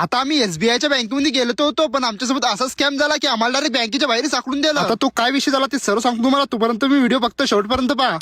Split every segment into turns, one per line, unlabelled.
आता आम्ही एसबीआयच्या बँकेमध्ये गेलो होतो, पण आमच्यासोबत असा स्कॅम झाला की आम्हाला डायरेक्ट बँकेच्या बाहेर साकडून दिला. आता तो काय विषय झाला ते सर्व सांगतो तुम्हाला, तोपर्यंत मी व्हिडिओ फक्त शेवटपर्यंत पहा.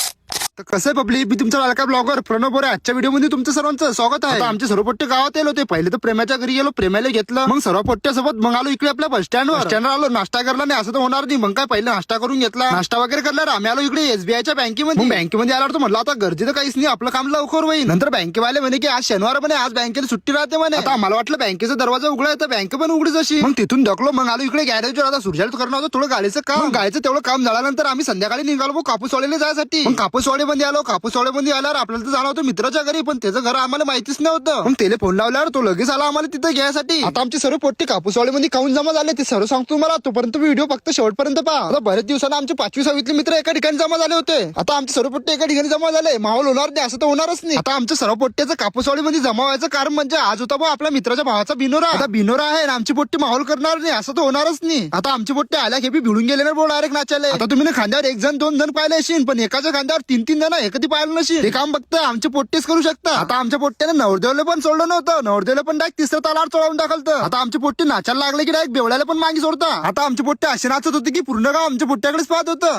तर कसं आहे पब्लिक, मी तुमचा लाडका ब्लॉगर प्रणव बोरे. आजच्या व्हिडिओमध्ये तुमचं सर्वांचं स्वागत आहे. आता आमचे सर्व पोट्टे गावात येलो होते. पहिले तर प्रेमाच्या घरी गेलो, प्रेमाला घेतलं, मग सर्व पोट्ट्यासोबत मग आलो इकडे आपल्या बस स्टँडवर आलो. नाश्ता करला नाही असं तर होणार नाही, मग काय पहिले नाश्ता करून घेतला. नाश्ता वगैरे करल्यावर आम्ही आलो इकडे एसबीआयच्या बँकेमध्ये. बँकेमध्ये आल्यावर तर म्हटलं आता गरजेचं काहीच नाही, आपलं काम लवकर होईल. नंतर बँकेवाले म्हणे की आज शनिवार म्हणे, आज बँकेला सुट्टी राहते म्हणे. आता आम्हाला वाटलं बँकेचा दरवाजा उघडा आहे तर बँक पण उघडीच अशी. मग तिथून ढकलो, मग आलो इकडे गॅरेजवर. आता सुरजात करणं होतं थोडं गाडीचं काम. गाडीचं तेवढं काम झाल्यानंतर आम्ही संध्याकाळी निघालो कापूसवाडीला जायसाठी. मग कापूसवाडीमध्ये आलो. कापूसवाडीमध्ये आल्यावर आपल्याला तर जाणं होतं मित्राच्या घरी, पण त्याचं घर आम्हाला माहितीच नव्हतं. मग त्याला फोन लावल्यावर तो लगेच आला आम्हाला तिथे घ्यायसाठी. आता आमचे सर्व पोट्टे कापूसवाडीमध्ये काऊन जमा झाले ते सर्व सांगतो तुम्हाला, तोपर्यंत व्हिडिओ फक्त शेवटपर्यंत पहा. आता बरेच दिवसांना आमचे 5वी 6वीतले मित्र एका ठिकाणी जमा झाले होते. आता आमचे सर्व पोट्टे एका ठिकाणी जमा झाले. माहोल होणार नाही असं तर होणारच नाही. आता आमच्या सर्व पोट्ट्याचं कापूसवाडीमध्ये जमा व्हायचं कारण म्हणजे आज होता बा आपल्या मित्राच्या भावाचा बिनोरा. आता बिनोरा आहे आणि आमची पोट्टी माहोल करणार नाही असं तर होणारच नाही. आता आमचे पोट्टे आल्या खेपी भिडून गेले ना बोल डायरेक्ट नाचायला. आता तुम्ही खांद्यावर 1 जण 2 जण पाहिले असेल, पण एकाच्या खांद्यावर 3-3 जण एकदी पाहिलं नसेल. हे काम फक्त आमचे पोट्टेच करू शकता. आता आमच्या पोट्ट्याने नवरदेवला पण सोडलं नव्हतं, नवरदेवला पण डायरेक्ट तिसऱ्या तालावर चढवून टाकलं. आता आमचे पोट्टे नाचायला लागले की डायरेक्ट बेवड्याला पण मागे सोडता. आता आमचे पोट्टे असे नाचत होते की पूर्ण गाव आमच्या पोट्ट्याकडेच पाहत होतं.